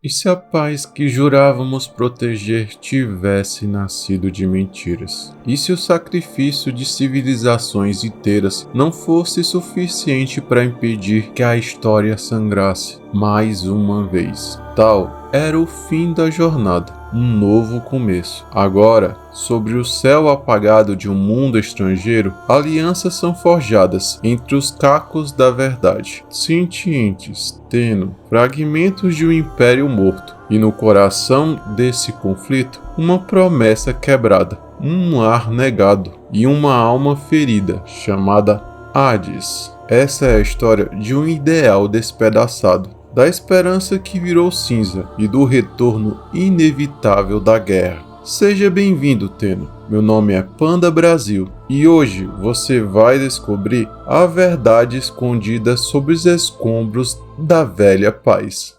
E se a paz que jurávamos proteger tivesse nascido de mentiras? E se o sacrifício de civilizações inteiras não fosse suficiente para impedir que a história sangrasse mais uma vez? Tal era o fim da jornada, um novo começo. Agora, sobre o céu apagado de um mundo estrangeiro, alianças são forjadas entre os cacos da verdade, sentientes, tênue, fragmentos de um império morto. E no coração desse conflito, uma promessa quebrada, um lar negado e uma alma ferida, chamada Hades. Essa é a história de um ideal despedaçado, da esperança que virou cinza e do retorno inevitável da guerra. Seja bem-vindo, Tenno. Meu nome é Panda Brasil e hoje você vai descobrir a verdade escondida sob os escombros da velha paz.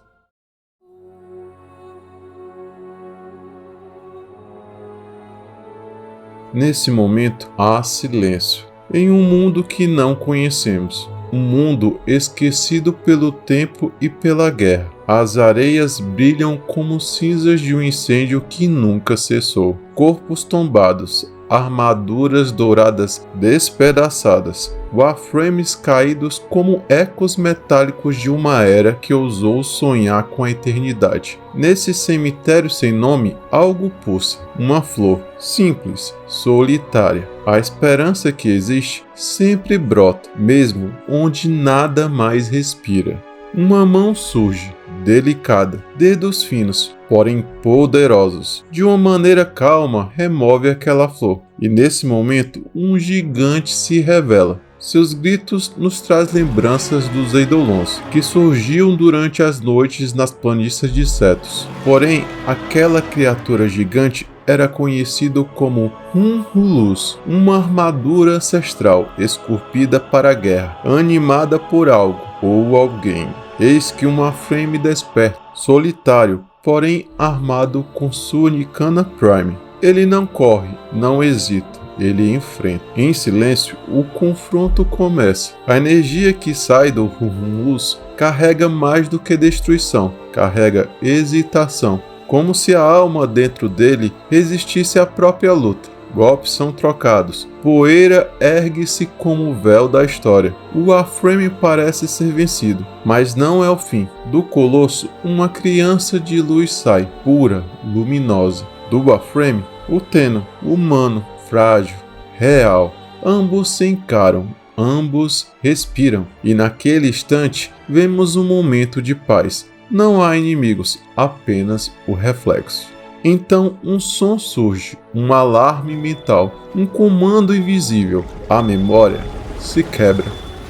Nesse momento há silêncio, em um mundo que não conhecemos. Um mundo esquecido pelo tempo e pela guerra. As areias brilham como cinzas de um incêndio que nunca cessou. Corpos tombados, armaduras douradas despedaçadas, warframes caídos como ecos metálicos de uma era que ousou sonhar com a eternidade. Nesse cemitério sem nome, algo pulsa, uma flor, simples, solitária. A esperança que existe sempre brota, mesmo onde nada mais respira. Uma mão surge, delicada, dedos finos, porém poderosos. De uma maneira calma, remove aquela flor. E nesse momento, um gigante se revela. Seus gritos nos traz lembranças dos Eidolons, que surgiam durante as noites nas planícies de Cetos. Porém, aquela criatura gigante era conhecido como Hun-Hulus, uma armadura ancestral esculpida para a guerra, animada por algo ou alguém. Eis que um warframe desperta, solitário, porém armado com sua Nicana Prime. Ele não corre, não hesita, ele enfrenta. Em silêncio, o confronto começa. A energia que sai do Hun-Hulus carrega mais do que destruição, carrega hesitação, como se a alma dentro dele resistisse à própria luta. Golpes são trocados. Poeira ergue-se como o véu da história. O warframe parece ser vencido, mas não é o fim. Do colosso, uma criança de luz sai, pura, luminosa. Do warframe, o Tenno, humano, frágil, real. Ambos se encaram, ambos respiram. E naquele instante, vemos um momento de paz. Não há inimigos, apenas o reflexo. Então um som surge, um alarme mental, um comando invisível. A memória se quebra,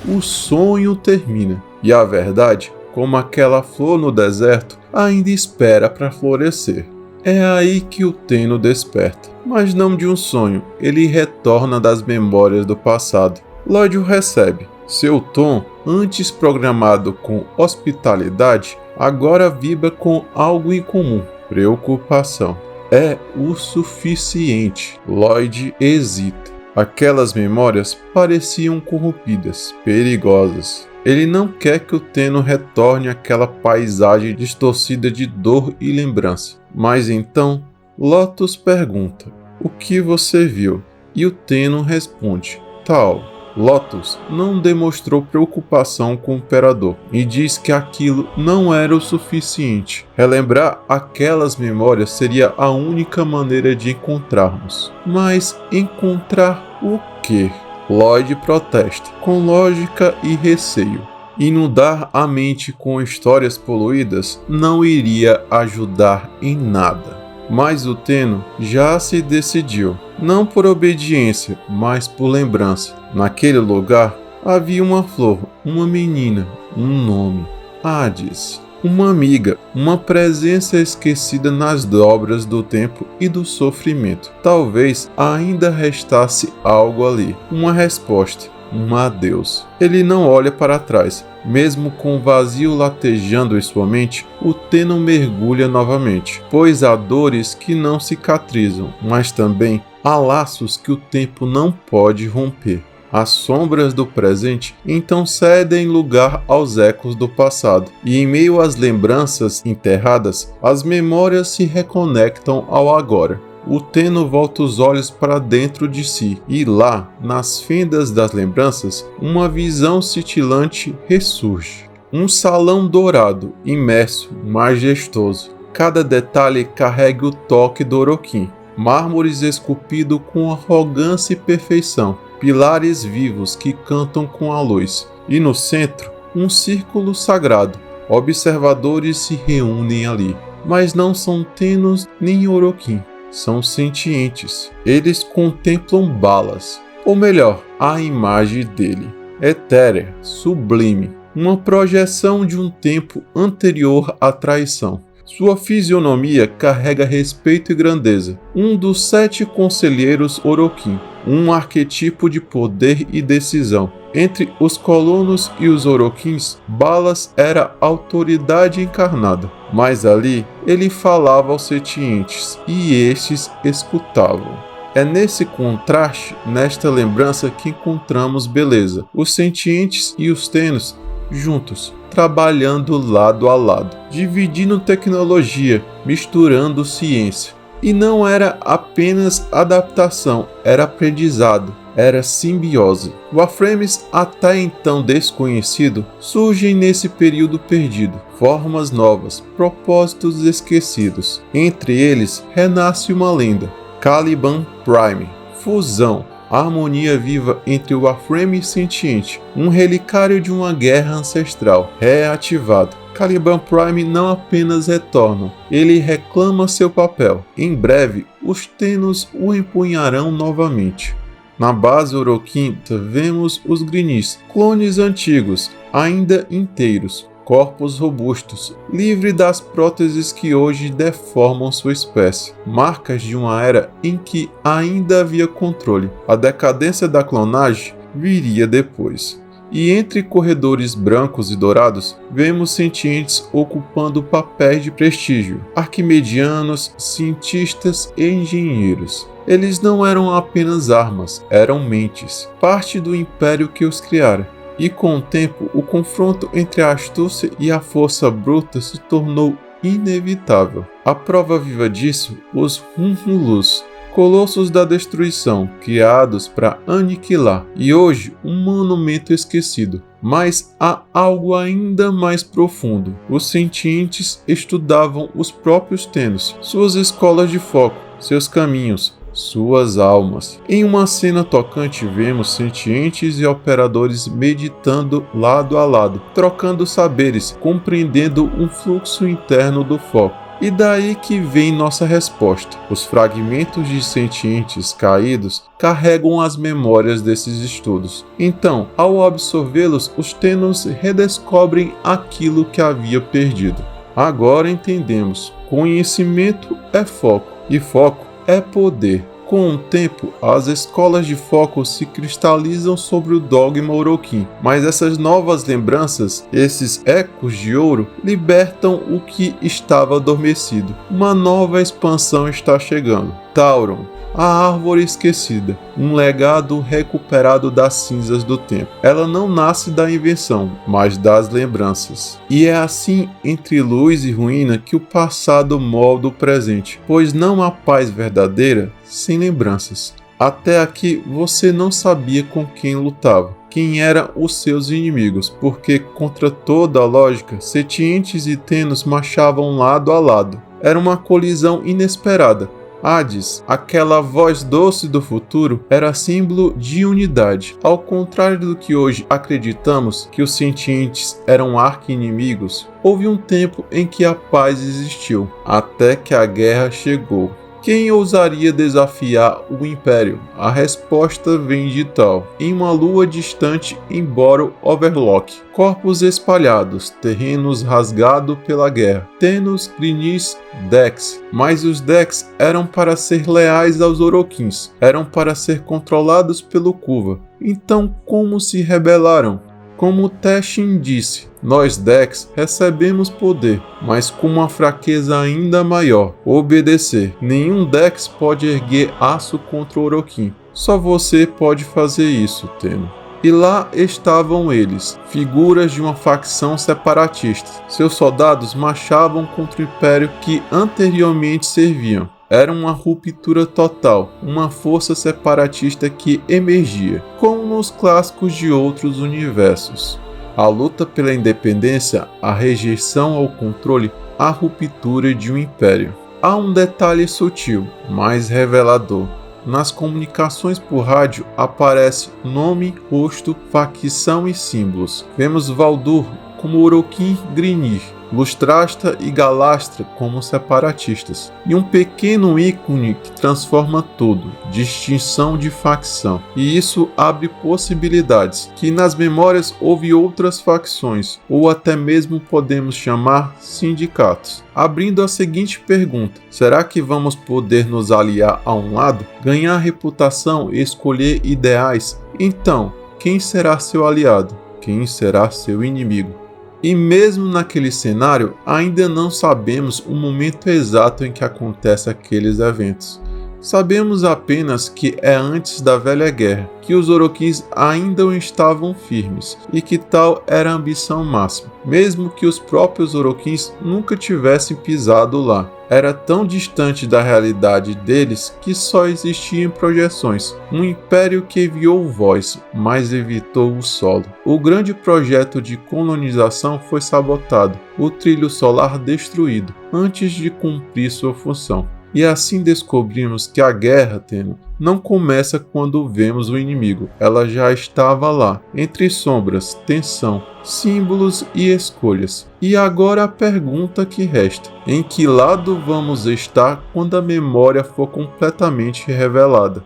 o sonho termina e a verdade, como aquela flor no deserto, ainda espera para florescer. É aí que o Tenno desperta, mas não de um sonho, ele retorna das memórias do passado. Lloyd o recebe. Seu tom, antes programado com hospitalidade, agora vibra com algo incomum. Preocupação. É o suficiente. Lloyd hesita. Aquelas memórias pareciam corrompidas, perigosas. Ele não quer que o Tenno retorne àquela paisagem distorcida de dor e lembrança. Mas então, Lotus pergunta: "O que você viu?" E o Tenno responde: "Tal." Lotus não demonstrou preocupação com o Imperador e diz que aquilo não era o suficiente. Relembrar aquelas memórias seria a única maneira de encontrarmos. Mas encontrar o quê? Lloyd protesta, com lógica e receio. Inundar a mente com histórias poluídas não iria ajudar em nada. Mas o Tenno já se decidiu, não por obediência, mas por lembrança. Naquele lugar havia uma flor, uma menina, um nome, Hades. Uma amiga, uma presença esquecida nas dobras do tempo e do sofrimento. Talvez ainda restasse algo ali, uma resposta, um adeus. Ele não olha para trás. Mesmo com o vazio latejando em sua mente, o Tenno mergulha novamente, pois há dores que não cicatrizam, mas também há laços que o tempo não pode romper. As sombras do presente então cedem lugar aos ecos do passado, e em meio às lembranças enterradas, as memórias se reconectam ao agora. O Tenno volta os olhos para dentro de si, e lá, nas fendas das lembranças, uma visão cintilante ressurge. Um salão dourado, imerso, majestoso. Cada detalhe carrega o toque do Orokin. Mármores esculpido com arrogância e perfeição. Pilares vivos que cantam com a luz. E no centro, um círculo sagrado. Observadores se reúnem ali. Mas não são Tennos nem Orokin. São sentientes. Eles contemplam Balas. Ou melhor, a imagem dele. Etérea, sublime. Uma projeção de um tempo anterior à traição. Sua fisionomia carrega respeito e grandeza. Um dos 7 conselheiros Orokin. Um arquetipo de poder e decisão. Entre os colonos e os Orokins, Balas era autoridade encarnada. Mas ali, ele falava aos sentientes, e estes escutavam. É nesse contraste, nesta lembrança, que encontramos beleza. Os sentientes e os Tennos juntos, trabalhando lado a lado, dividindo tecnologia, misturando ciência. E não era apenas adaptação, era aprendizado, era simbiose. Warframes, até então desconhecido, surgem nesse período perdido, formas novas, propósitos esquecidos. Entre eles, renasce uma lenda, Caliban Prime, fusão, harmonia viva entre o Warframe sentiente, um relicário de uma guerra ancestral, reativado. Caliban Prime não apenas retorna, ele reclama seu papel. Em breve, os Tennos o empunharão novamente. Na base Orokin, vemos os Grynis, clones antigos, ainda inteiros, corpos robustos, livres das próteses que hoje deformam sua espécie, marcas de uma era em que ainda havia controle. A decadência da clonagem viria depois. E entre corredores brancos e dourados, vemos sentientes ocupando papéis de prestígio, arquimedianos, cientistas e engenheiros. Eles não eram apenas armas, eram mentes, parte do império que os criara. E com o tempo, o confronto entre a astúcia e a força bruta se tornou inevitável. A prova viva disso, os Hun-Hulus, colossos da destruição, criados para aniquilar, e hoje um monumento esquecido. Mas há algo ainda mais profundo. Os sentientes estudavam os próprios Tennos, suas escolas de foco, seus caminhos, suas almas. Em uma cena tocante vemos sentientes e operadores meditando lado a lado, trocando saberes, compreendendo um fluxo interno do foco. E daí que vem nossa resposta. Os fragmentos de sentientes caídos carregam as memórias desses estudos. Então, ao absorvê-los, os Tennos redescobrem aquilo que havia perdido. Agora entendemos. Conhecimento é foco, e foco é poder. Com o tempo, as escolas de foco se cristalizam sobre o dogma Orokin, mas essas novas lembranças, esses ecos de ouro, libertam o que estava adormecido. Uma nova expansão está chegando. Tauron, a árvore esquecida, um legado recuperado das cinzas do tempo. Ela não nasce da invenção, mas das lembranças. E é assim, entre luz e ruína, que o passado molda o presente, pois não há paz verdadeira sem lembranças. Até aqui você não sabia com quem lutava, quem eram os seus inimigos, porque contra toda a lógica, sentientes e Tennos marchavam lado a lado. Era uma colisão inesperada. Hades, aquela voz doce do futuro, era símbolo de unidade. Ao contrário do que hoje acreditamos que os sentientes eram arqui-inimigos, houve um tempo em que a paz existiu, até que a guerra chegou. Quem ousaria desafiar o Império? A resposta vem de Tal. Em uma lua distante em Boro Overlock. Corpos espalhados, terrenos rasgados pela guerra. Tennos, Grynis, Dex. Mas os Dex eram para ser leais aos Orokins. Eram para ser controlados pelo Kuva. Então como se rebelaram? Como Teshin disse, nós Dex recebemos poder, mas com uma fraqueza ainda maior, obedecer. Nenhum Dex pode erguer aço contra o Orokin. Só você pode fazer isso, Tenno. E lá estavam eles, figuras de uma facção separatista. Seus soldados marchavam contra o império que anteriormente serviam. Era uma ruptura total, uma força separatista que emergia, como nos clássicos de outros universos. A luta pela independência, a rejeição ao controle, a ruptura de um império. Há um detalhe sutil, mas revelador. Nas comunicações por rádio aparece nome, rosto, facção e símbolos. Vemos Valdur como Orokin Grinir, Lustrasta e Galastra como separatistas, e um pequeno ícone que transforma tudo, distinção de facção. E isso abre possibilidades, que nas memórias houve outras facções, ou até mesmo podemos chamar sindicatos. Abrindo a seguinte pergunta: será que vamos poder nos aliar a um lado, ganhar reputação e escolher ideais? Então, quem será seu aliado? Quem será seu inimigo? E mesmo naquele cenário, ainda não sabemos o momento exato em que acontecem aqueles eventos. Sabemos apenas que é antes da Velha Guerra, que os Orokins ainda estavam firmes, e que tal era a ambição máxima, mesmo que os próprios Orokins nunca tivessem pisado lá. Era tão distante da realidade deles que só existiam projeções. Um império que enviou voz, mas evitou o solo. O grande projeto de colonização foi sabotado, o trilho solar destruído, antes de cumprir sua função. E assim descobrimos que a guerra, Tenno, não começa quando vemos o inimigo. Ela já estava lá, entre sombras, tensão, símbolos e escolhas. E agora a pergunta que resta: em que lado vamos estar quando a memória for completamente revelada?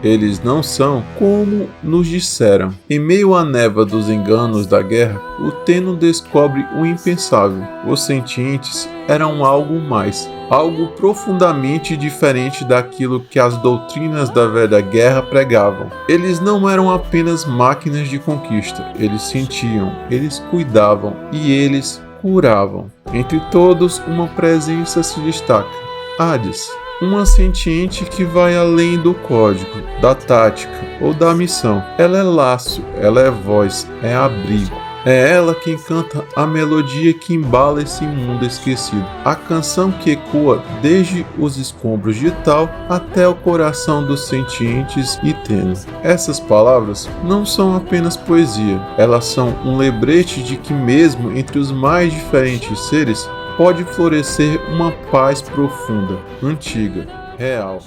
Eles não são como nos disseram. Em meio à névoa dos enganos da guerra, o Tenno descobre o impensável. Os sentientes eram algo mais, algo profundamente diferente daquilo que as doutrinas da Velha Guerra pregavam. Eles não eram apenas máquinas de conquista, eles sentiam, eles cuidavam e eles curavam. Entre todos, uma presença se destaca: Hades. Uma sentiente que vai além do código, da tática ou da missão. Ela é laço, ela é voz, é abrigo. É ela quem canta a melodia que embala esse mundo esquecido. A canção que ecoa desde os escombros de Tal até o coração dos sentientes e Tenno. Essas palavras não são apenas poesia, elas são um lembrete de que mesmo entre os mais diferentes seres, pode florescer uma paz profunda, antiga, real.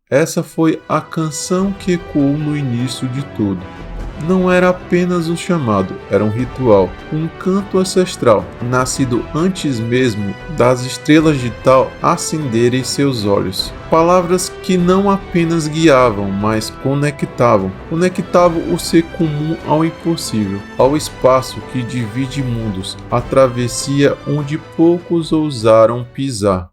Essa foi a canção que ecoou no início de tudo. Não era apenas um chamado, era um ritual, um canto ancestral, nascido antes mesmo das estrelas de Tal acenderem seus olhos. Palavras que não apenas guiavam, mas conectavam o ser comum ao impossível, ao espaço que divide mundos, a travessia onde poucos ousaram pisar.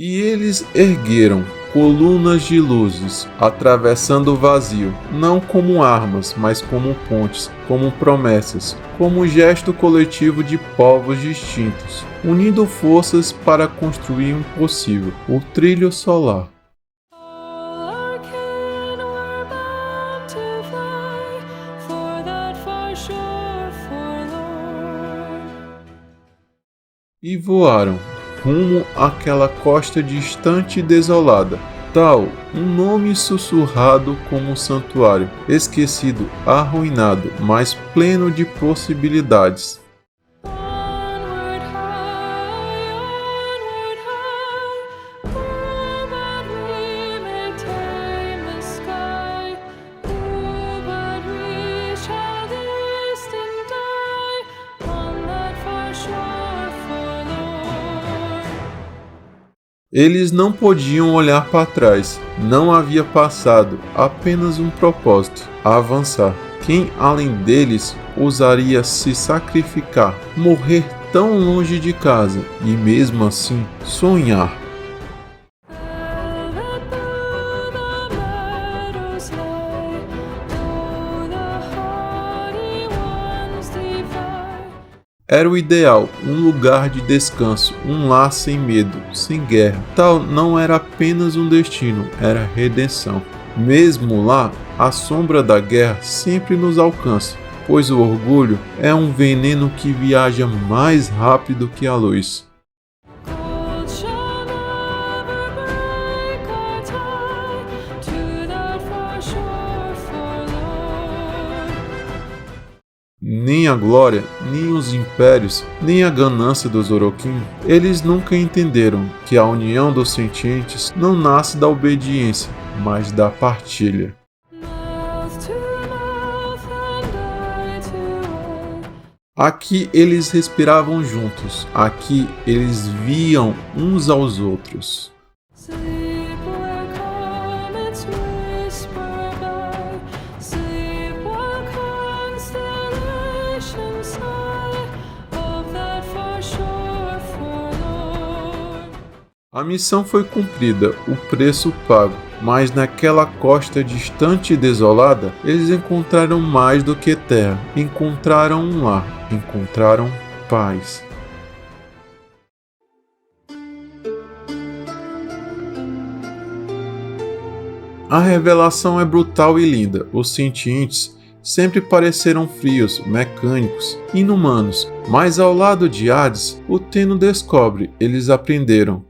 E eles ergueram colunas de luzes, atravessando o vazio, não como armas, mas como pontes, como promessas, como gesto coletivo de povos distintos, unindo forças para construir um possível, o trilho solar. E voaram rumo àquela costa distante e desolada. Tal, um nome sussurrado como um santuário, esquecido, arruinado, mas pleno de possibilidades. Eles não podiam olhar para trás, não havia passado, apenas um propósito: avançar. Quem além deles ousaria se sacrificar, morrer tão longe de casa e mesmo assim sonhar? Era o ideal, um lugar de descanso, um lar sem medo, sem guerra. Tal não era apenas um destino, era redenção. Mesmo lá, a sombra da guerra sempre nos alcança, pois o orgulho é um veneno que viaja mais rápido que a luz. Nem a glória, nem os impérios, nem a ganância dos Orokin, eles nunca entenderam que a união dos sentientes não nasce da obediência, mas da partilha. Aqui eles respiravam juntos, aqui eles viam uns aos outros. A missão foi cumprida, o preço pago, mas naquela costa distante e desolada, eles encontraram mais do que terra, encontraram um lar, encontraram paz. A revelação é brutal e linda. Os sentientes sempre pareceram frios, mecânicos, inumanos, mas ao lado de Hades, o Tenno descobre, eles aprenderam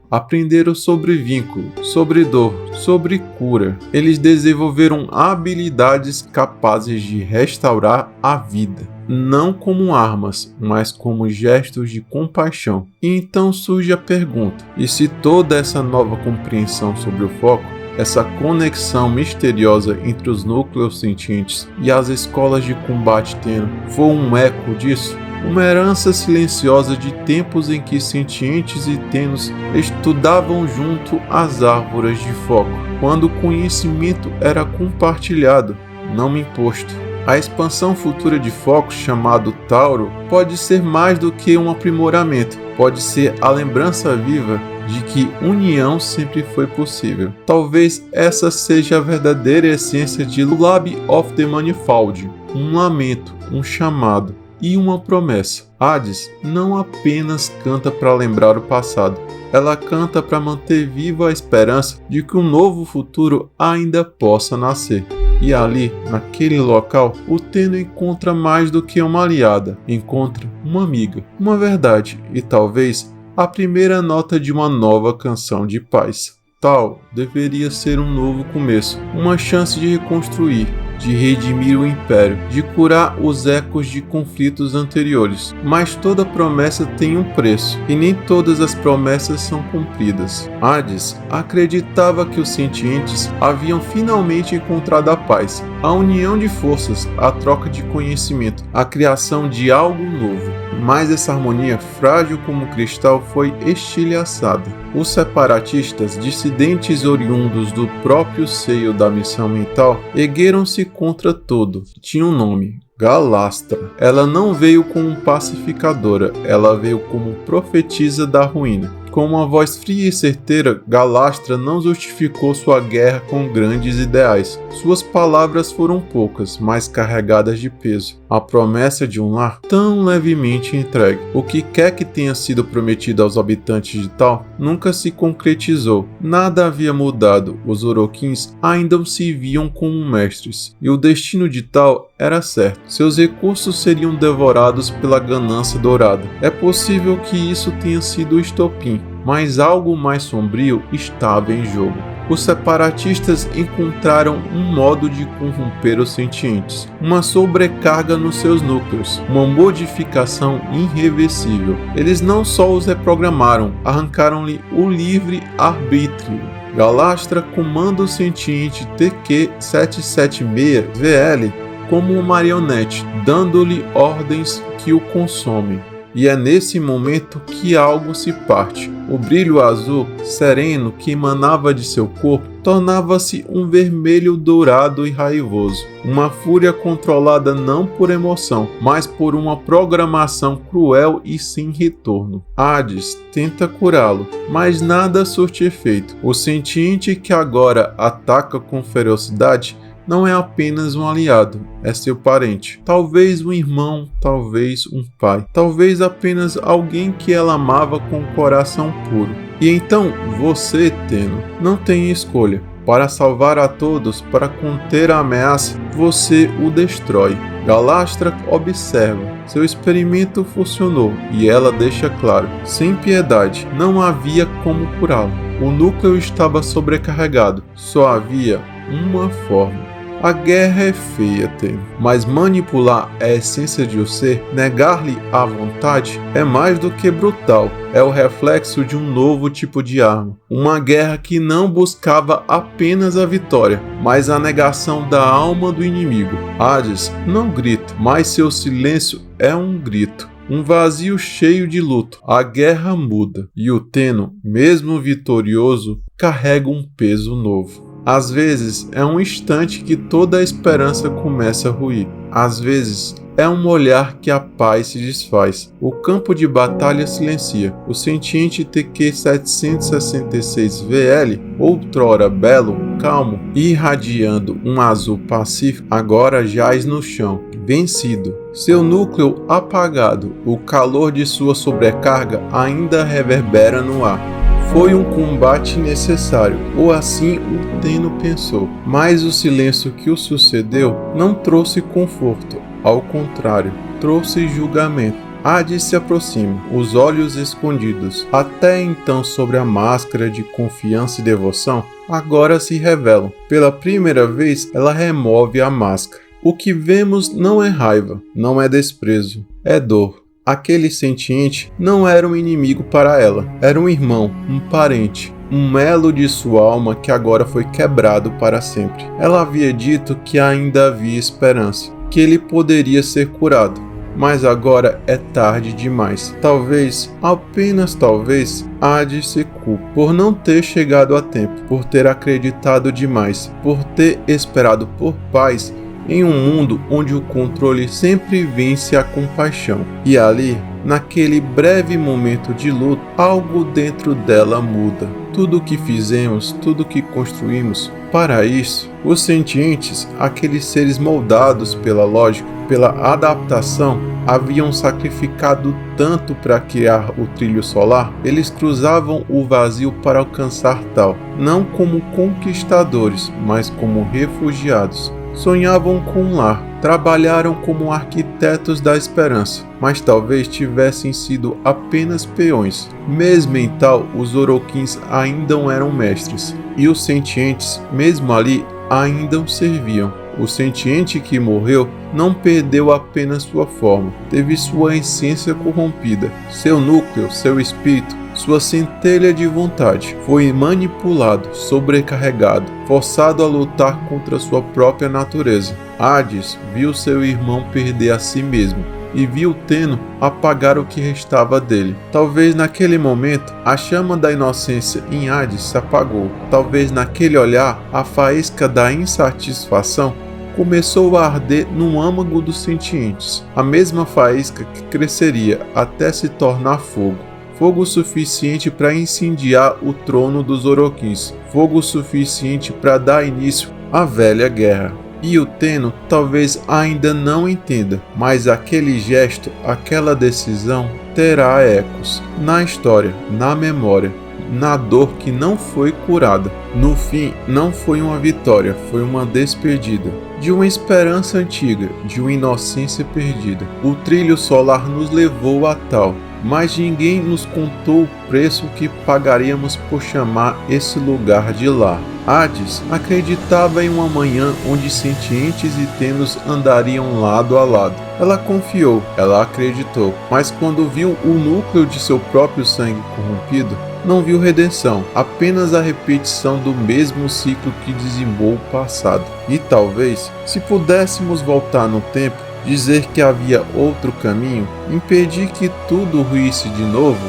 sobre vínculo, sobre dor, sobre cura. Eles desenvolveram habilidades capazes de restaurar a vida, não como armas, mas como gestos de compaixão. E então surge a pergunta: e se toda essa nova compreensão sobre o foco, essa conexão misteriosa entre os núcleos sentientes e as escolas de combate Tenno for um eco disso? Uma herança silenciosa de tempos em que sentientes e Tennos estudavam junto as árvores de foco, quando o conhecimento era compartilhado, não imposto. A expansão futura de foco, chamado Tauro, pode ser mais do que um aprimoramento, pode ser a lembrança viva de que união sempre foi possível. Talvez essa seja a verdadeira essência de Lullaby of the Manifold, um lamento, um chamado e uma promessa. Hades não apenas canta para lembrar o passado, ela canta para manter viva a esperança de que um novo futuro ainda possa nascer. E ali, naquele local, o Tenno encontra mais do que uma aliada, encontra uma amiga, uma verdade e talvez a primeira nota de uma nova canção de paz. Tal deveria ser um novo começo, uma chance de reconstruir, de redimir o Império, de curar os ecos de conflitos anteriores. Mas toda promessa tem um preço, e nem todas as promessas são cumpridas. Hades acreditava que os sentientes haviam finalmente encontrado a paz, a união de forças, a troca de conhecimento, a criação de algo novo. Mas essa harmonia, frágil como cristal, foi estilhaçada. Os separatistas, dissidentes oriundos do próprio seio da missão mental, ergueram-se contra tudo. Tinha um nome: Galastra. Ela não veio como pacificadora, ela veio como profetisa da ruína. Com uma voz fria e certeira, Galastra não justificou sua guerra com grandes ideais. Suas palavras foram poucas, mas carregadas de peso. A promessa de um lar tão levemente entregue. O que quer que tenha sido prometido aos habitantes de Tal nunca se concretizou. Nada havia mudado. Os Orokins ainda se viam como mestres. E o destino de Tal era certo. Seus recursos seriam devorados pela ganância dourada. É possível que isso tenha sido o estopim, mas algo mais sombrio estava em jogo. Os separatistas encontraram um modo de corromper os sentientes, uma sobrecarga nos seus núcleos, uma modificação irreversível. Eles não só os reprogramaram, arrancaram-lhe o livre arbítrio. Galastra comanda o sentiente TQ-776-VL como uma marionete, dando-lhe ordens que o consomem. E é nesse momento que algo se parte. O brilho azul sereno que emanava de seu corpo tornava-se um vermelho dourado e raivoso. Uma fúria controlada não por emoção, mas por uma programação cruel e sem retorno. Hades tenta curá-lo, mas nada surte efeito. O sentiente que agora ataca com ferocidade não é apenas um aliado, é seu parente. Talvez um irmão, talvez um pai, talvez apenas alguém que ela amava com o coração puro. E então, você, Tenno, não tem escolha. Para salvar a todos, para conter a ameaça, você o destrói. Galastra observa. Seu experimento funcionou e ela deixa claro. Sem piedade, não havia como curá-lo. O núcleo estava sobrecarregado. Só havia uma forma. A guerra é feia, Tenno, mas manipular a essência de um ser, negar-lhe a vontade, é mais do que brutal. É o reflexo de um novo tipo de arma. Uma guerra que não buscava apenas a vitória, mas a negação da alma do inimigo. Hades não grita, mas seu silêncio é um grito. Um vazio cheio de luto. A guerra muda. E o Tenno, mesmo vitorioso, carrega um peso novo. Às vezes, é um instante que toda a esperança começa a ruir. Às vezes, é um olhar que a paz se desfaz. O campo de batalha silencia. O sentiente TQ-766VL, outrora belo, calmo e irradiando um azul pacífico, agora jaz no chão, vencido. Seu núcleo apagado, o calor de sua sobrecarga ainda reverbera no ar. Foi um combate necessário, ou assim o Tenno pensou, mas o silêncio que o sucedeu não trouxe conforto, ao contrário, trouxe julgamento. Hades se aproxima, os olhos escondidos, até então sobre a máscara de confiança e devoção, agora se revelam. Pela primeira vez, ela remove a máscara. O que vemos não é raiva, não é desprezo, é dor. Aquele sentiente não era um inimigo para ela, era um irmão, um parente, um elo de sua alma que agora foi quebrado para sempre. Ela havia dito que ainda havia esperança, que ele poderia ser curado, mas agora é tarde demais. Talvez, apenas talvez, Hades se culpe por não ter chegado a tempo, por ter acreditado demais, por ter esperado por paz em um mundo onde o controle sempre vence a compaixão. E ali, naquele breve momento de luto, algo dentro dela muda. Tudo o que fizemos, tudo o que construímos, para isso, os sentientes, aqueles seres moldados pela lógica, pela adaptação, haviam sacrificado tanto para criar o trilho solar, eles cruzavam o vazio para alcançar tal, não como conquistadores, mas como refugiados. Sonhavam com um lar, trabalharam como arquitetos da esperança, mas talvez tivessem sido apenas peões. Mesmo em tal, os Oroquins ainda eram mestres, e os sentientes, mesmo ali, ainda os serviam. O sentiente que morreu não perdeu apenas sua forma, teve sua essência corrompida, seu núcleo, seu espírito, sua centelha de vontade foi manipulado, sobrecarregado, forçado a lutar contra sua própria natureza. Hades viu seu irmão perder a si mesmo e viu Tenno apagar o que restava dele. Talvez naquele momento a chama da inocência em Hades se apagou. Talvez naquele olhar a faísca da insatisfação começou a arder no âmago dos sentientes, a mesma faísca que cresceria até se tornar fogo. Fogo suficiente para incendiar o trono dos Oroquins, fogo suficiente para dar início à velha guerra. E o Tenno talvez ainda não entenda, mas aquele gesto, aquela decisão terá ecos na história, na memória, na dor que não foi curada. No fim, não foi uma vitória, foi uma despedida de uma esperança antiga, de uma inocência perdida. O trilho solar nos levou a tal, mas ninguém nos contou o preço que pagaríamos por chamar esse lugar de lar. Hades acreditava em uma manhã onde sentientes e Tennos andariam lado a lado. Ela confiou, ela acreditou, mas quando viu o núcleo de seu próprio sangue corrompido, não viu redenção, apenas a repetição do mesmo ciclo que dizimou o passado. E talvez, se pudéssemos voltar no tempo, dizer que havia outro caminho, impedir que tudo ruísse de novo,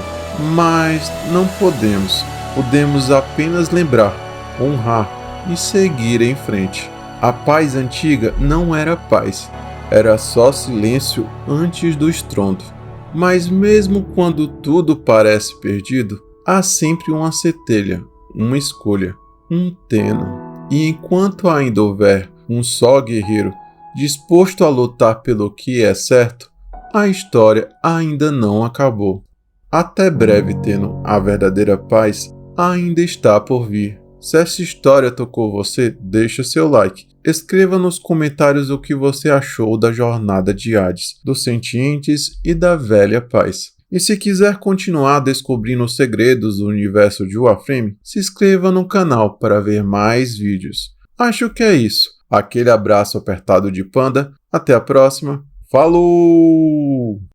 mas não podemos. Podemos apenas lembrar, honrar e seguir em frente. A paz antiga não era paz, era só silêncio antes do estrondo. Mas mesmo quando tudo parece perdido, há sempre uma centelha, uma escolha, um Tenno. E enquanto ainda houver um só guerreiro, disposto a lutar pelo que é certo, a história ainda não acabou. Até breve, tendo a verdadeira paz ainda está por vir. Se essa história tocou você, deixa seu like. Escreva nos comentários o que você achou da jornada de Hades, dos sentientes e da velha paz. E se quiser continuar descobrindo os segredos do universo de Warframe, se inscreva no canal para ver mais vídeos. Acho que é isso. Aquele abraço apertado de panda. Até a próxima. Falou!